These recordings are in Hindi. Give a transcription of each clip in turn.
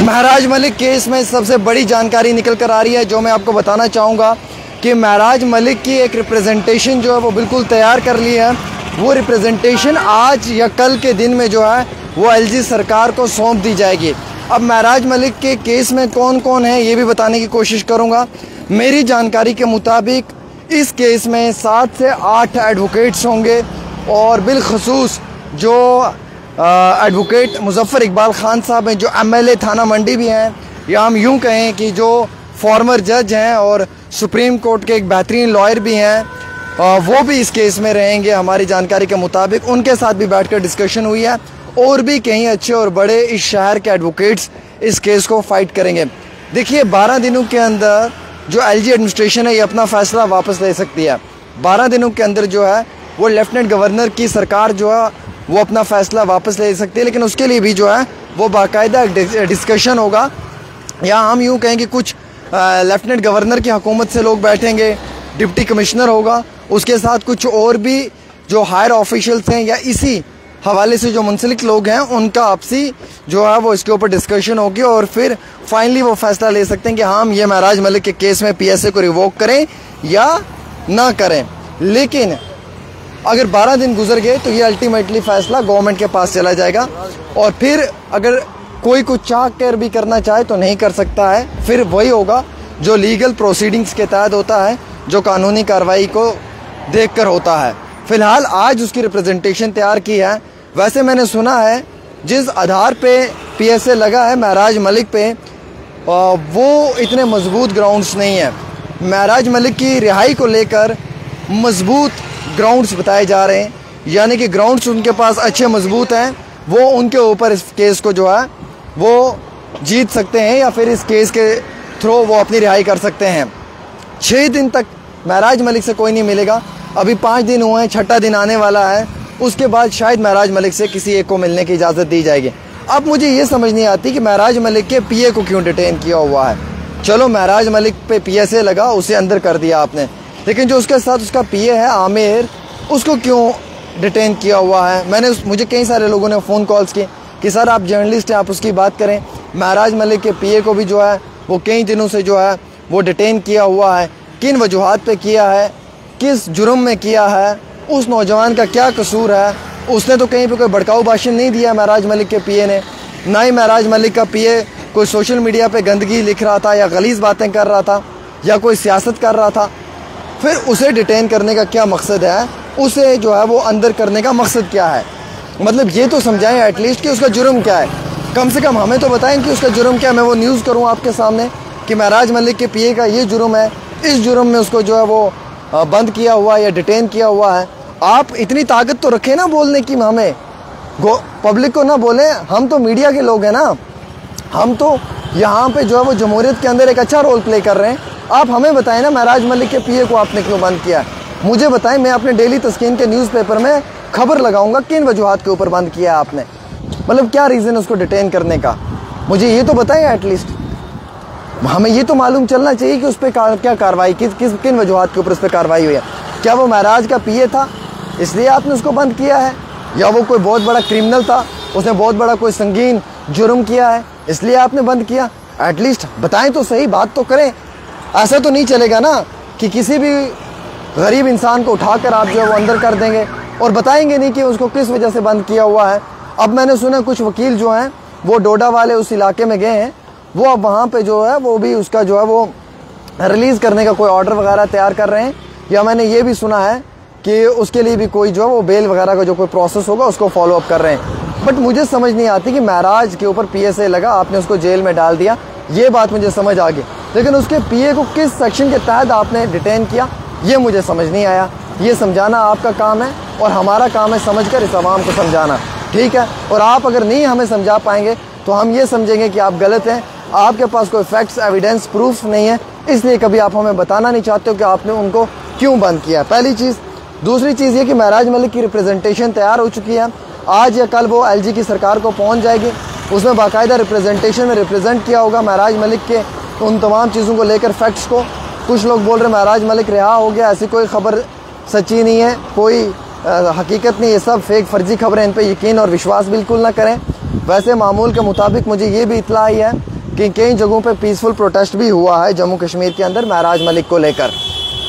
महराज मलिक केस में सबसे बड़ी जानकारी निकल कर आ रही है, जो मैं आपको बताना चाहूँगा कि महराज मलिक की एक रिप्रेजेंटेशन जो है वो बिल्कुल तैयार कर ली है। वो रिप्रेजेंटेशन आज या कल के दिन में जो है वो एलजी सरकार को सौंप दी जाएगी। अब महराज मलिक के केस में कौन कौन है ये भी बताने की कोशिश करूँगा। मेरी जानकारी के मुताबिक इस केस में 7 से 8 एडवोकेट्स होंगे और बिलखसूस जो एडवोकेट मुजफ्फर इकबाल खान साहब हैं, जो एमएलए थाना मंडी भी हैं, या हम यूं कहें कि जो फॉर्मर जज हैं और सुप्रीम कोर्ट के एक बेहतरीन लॉयर भी हैं, वो भी इस केस में रहेंगे। हमारी जानकारी के मुताबिक उनके साथ भी बैठकर डिस्कशन हुई है और भी कई अच्छे और बड़े इस शहर के एडवोकेट्स इस केस को फाइट करेंगे। देखिए 12 दिनों के अंदर जो एलजी एडमिनिस्ट्रेशन है ये अपना फैसला वापस ले सकती है। 12 दिनों के अंदर जो है वो लेफ्टिनेंट गवर्नर की सरकार जो है वो अपना फैसला वापस ले सकती है, लेकिन उसके लिए भी जो है वो बाकायदा डिस्कशन होगा। या हम यूँ कहें कि कुछ लेफ्टिनेंट गवर्नर की हुकूमत से लोग बैठेंगे, डिप्टी कमिश्नर होगा, उसके साथ कुछ और भी जो हायर ऑफिशियल्स हैं या इसी हवाले से जो मुंसलिक लोग हैं उनका आपसी जो है वो इसके ऊपर डिस्कशन होगी और फिर फाइनली वो फैसला ले सकते हैं कि हम ये महराज मलिक के केस में पीएसए को रिवोक करें या ना करें। लेकिन अगर 12 दिन गुजर गए तो ये अल्टीमेटली फैसला गवर्नमेंट के पास चला जाएगा और फिर अगर कोई कुछ चाह कर भी करना चाहे तो नहीं कर सकता है। फिर वही होगा जो लीगल प्रोसीडिंग्स के तहत होता है, जो कानूनी कार्रवाई को देखकर होता है। फिलहाल आज उसकी रिप्रेजेंटेशन तैयार की है। वैसे मैंने सुना है जिस आधार पे पीएसए लगा है महराज मलिक पे, वो इतने मजबूत ग्राउंड्स नहीं है। महराज मलिक की रिहाई को लेकर मजबूत ग्राउंड्स बताए जा रहे हैं, यानी कि ग्राउंड्स उनके पास अच्छे मजबूत हैं, वो उनके ऊपर इस केस को जो है वो जीत सकते हैं या फिर इस केस के थ्रू वो अपनी रिहाई कर सकते हैं। 6 दिन तक महराज मलिक से कोई नहीं मिलेगा। अभी 5 दिन हुए हैं, 6ठा दिन आने वाला है, उसके बाद शायद महराज मलिक से किसी एक को मिलने की इजाज़त दी जाएगी। अब मुझे ये समझ नहीं आती कि महराज मलिक के पीए को क्यों डिटेन किया हुआ है। चलो महराज मलिक पे पीएसए लगा, उसे अंदर कर दिया आपने, लेकिन जो उसके साथ उसका पीए है आमिर, उसको क्यों डिटेन किया हुआ है। मुझे कई सारे लोगों ने फ़ोन कॉल्स की कि सर आप जर्नलिस्ट हैं, आप उसकी बात करें। महराज मलिक के पीए को भी जो है वो कई दिनों से जो है वो डिटेन किया हुआ है। किन वजूहात पे किया है, किस जुर्म में किया है, उस नौजवान का क्या कसूर है। उसने तो कहीं पे कोई भड़काऊ भाषण नहीं दिया महराज मलिक के पीए ने, ना ही महराज मलिक का पीए कोई सोशल मीडिया पे गंदगी लिख रहा था या गलीज़ बातें कर रहा था या कोई सियासत कर रहा था। फिर उसे डिटेन करने का क्या मकसद है, उसे जो है वो अंदर करने का मकसद क्या है। मतलब ये तो समझाएं एटलीस्ट कि उसका जुर्म क्या है। कम से कम हमें तो बताएं कि उसका जुर्म क्या है। मैं वो न्यूज़ करूँ आपके सामने कि महराज मलिक के पीए का ये जुर्म है, इस जुर्म में उसको जो है वो बंद किया हुआ है या डिटेन किया हुआ है। आप इतनी ताकत तो रखें ना बोलने की, हमें पब्लिक को ना बोलें। हम तो मीडिया के लोग हैं ना, हम तो यहाँ पे जो है वो जमहूरियत के अंदर एक अच्छा रोल प्ले कर रहे हैं। आप हमें बताएं ना महराज मलिक के पीए को आपने क्यों बंद किया। मुझे बताएं, मैं अपने डेली तस्कीन के न्यूज़पेपर में खबर लगाऊंगा किन वजूहात के ऊपर बंद किया आपने। मतलब क्या रीज़न उसको डिटेन करने का, मुझे ये तो बताएं एटलीस्ट। हमें ये तो मालूम चलना चाहिए कि उस पर क्या कार्रवाई, किन वजूहात के ऊपर उस पर कार्रवाई हुई है। क्या वो महराज का पीए था इसलिए आपने उसको बंद किया है, या वो कोई बहुत बड़ा क्रिमिनल था, उसने बहुत बड़ा कोई संगीन जुर्म किया है इसलिए आपने बंद किया। एटलीस्ट बताएं तो सही, बात तो करें। ऐसा तो नहीं चलेगा ना कि किसी भी गरीब इंसान को उठाकर आप जो है वो अंदर कर देंगे और बताएंगे नहीं कि उसको किस वजह से बंद किया हुआ है। अब मैंने सुना कुछ वकील जो हैं वो डोडा वाले उस इलाके में गए हैं, वो अब वहाँ पे जो है वो भी उसका जो है वो रिलीज़ करने का कोई ऑर्डर वगैरह तैयार कर रहे हैं। या मैंने ये भी सुना है कि उसके लिए भी कोई जो है वो बेल वगैरह का जो कोई प्रोसेस होगा उसको फॉलो अप कर रहे हैं। बट मुझे समझ नहीं आती कि महराज के ऊपर पीएसए लगा, आपने उसको जेल में डाल दिया, ये बात मुझे समझ आ गई, लेकिन उसके पीए को किस सेक्शन के तहत आपने डिटेन किया ये मुझे समझ नहीं आया। ये समझाना आपका काम है और हमारा काम है समझकर इस आवाम को समझाना, ठीक है। और आप अगर नहीं हमें समझा पाएंगे तो हम ये समझेंगे कि आप गलत हैं, आपके पास कोई फैक्ट्स, एविडेंस, प्रूफ नहीं है, इसलिए कभी आप हमें बताना नहीं चाहते हो कि आपने उनको क्यों बंद किया। पहली चीज़। दूसरी चीज़ ये कि महराज मलिक की रिप्रेजेंटेशन तैयार हो चुकी है, आज या कल वो एलजी की सरकार को पहुंच जाएगी। उसमें बाकायदा रिप्रेजेंटेशन में रिप्रेजेंट किया होगा महराज मलिक के उन तमाम चीज़ों को लेकर, फैक्ट्स को। कुछ लोग बोल रहे महराज मलिक रिहा हो गया, ऐसी कोई खबर सच्ची नहीं है, कोई हकीकत नहीं, ये सब फेक फर्जी खबरें, इन पर यकीन और विश्वास बिल्कुल ना करें। वैसे मामूल के मुताबिक मुझे ये भी इत्तला आई है कि कई जगहों पे पीसफुल प्रोटेस्ट भी हुआ है जम्मू कश्मीर के अंदर महराज मलिक को लेकर।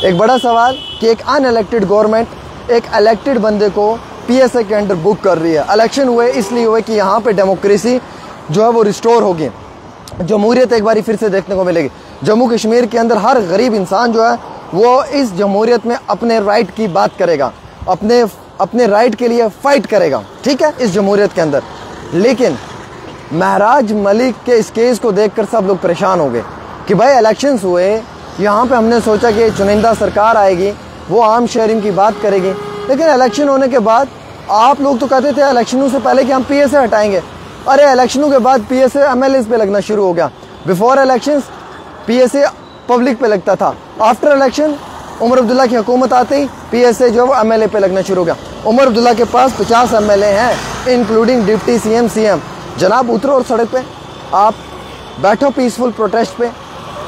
एक बड़ा सवाल कि एक अनइलेक्टेड गवर्नमेंट एक इलेक्टेड बंदे को पीएसए के अंडर बुक कर रही है। इलेक्शन हुए इसलिए हुए कि यहाँ पे डेमोक्रेसी जो है वो रिस्टोर होगी, जमहूरियत एक बारी फिर से देखने को मिलेगी। जम्मू कश्मीर के अंदर हर गरीब इंसान जो है वो इस जमहूरियत में अपने राइट की बात करेगा, अपने राइट के लिए फाइट करेगा, ठीक है, इस जमहूरियत के अंदर। लेकिन महराज मलिक के इस केस को देखकर सब लोग परेशान हो गए कि भाई इलेक्शंस हुए, यहाँ पे हमने सोचा कि चुनिंदा सरकार आएगी, वो आम शहरीन की बात करेगी, लेकिन इलेक्शन होने के बाद आप लोग तो कहते थे इलेक्शनों से पहले कि हम पीएसए हटाएंगे। अरे इलेक्शनों के बाद पीएसए एमएलए पे लगना शुरू हो गया। बिफोर इलेक्शंस पीएसए पब्लिक पे लगता था, आफ्टर इलेक्शन उमर अब्दुल्ला की हुकूमत आते ही पीएसए जो है वो एमएलए पे लगना शुरू हो गया। उमर अब्दुल्ला के पास 50 एमएलए हैं, इंक्लूडिंग डिप्टी सीएम। जनाब उतरो और सड़क पे, आप बैठो पीसफुल प्रोटेस्ट पे,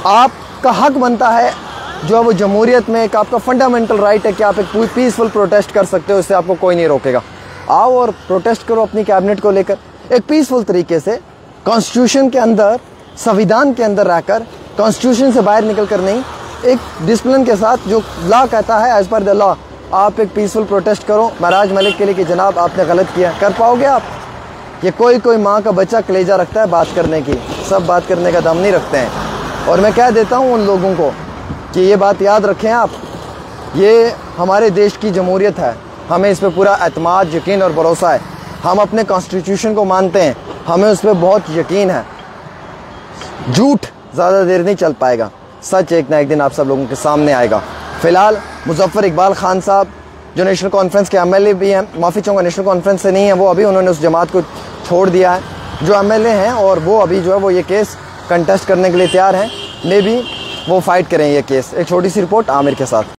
आपका हक बनता है जो है वो जमहूरियत में, एक आपका फंडामेंटल राइट है कि आप एक पीसफुल प्रोटेस्ट कर सकते हो, इससे आपको कोई नहीं रोकेगा। आओ और प्रोटेस्ट करो अपनी कैबिनेट को लेकर एक पीसफुल तरीके से, कॉन्स्टिट्यूशन के अंदर, संविधान के अंदर रहकर, कॉन्स्टिट्यूशन से बाहर निकल कर नहीं, एक डिसिप्लिन के साथ जो लॉ कहता है एज पर द लॉ, आप एक पीसफुल प्रोटेस्ट करो महराज मलिक के लिए कि जनाब आपने गलत किया। कर पाओगे आप? ये कोई माँ का बच्चा कलेजा रखता है बात करने की, सब बात करने का दम नहीं रखते हैं। और मैं कह देता हूँ उन लोगों को कि ये बात याद रखें आप, ये हमारे देश की जमहूरियत है, हमें इस पर पूरा एतमाद, यकीन और भरोसा है। हम अपने कॉन्स्टिट्यूशन को मानते हैं, हमें उस पर बहुत यकीन है। झूठ ज़्यादा देर नहीं चल पाएगा, सच एक ना एक दिन आप सब लोगों के सामने आएगा। फिलहाल मुजफ्फर इकबाल खान साहब जो नेशनल कॉन्फ्रेंस के एमएलए भी हैं, माफ़ी चाहूँगा नेशनल कॉन्फ्रेंस से नहीं है वो, अभी उन्होंने उस जमात को छोड़ दिया है जो एमएलए हैं, और वो अभी जो है वो ये केस कंटेस्ट करने के लिए तैयार हैं। मे बी वो फाइट करें ये केस। एक छोटी सी रिपोर्ट आमिर के साथ।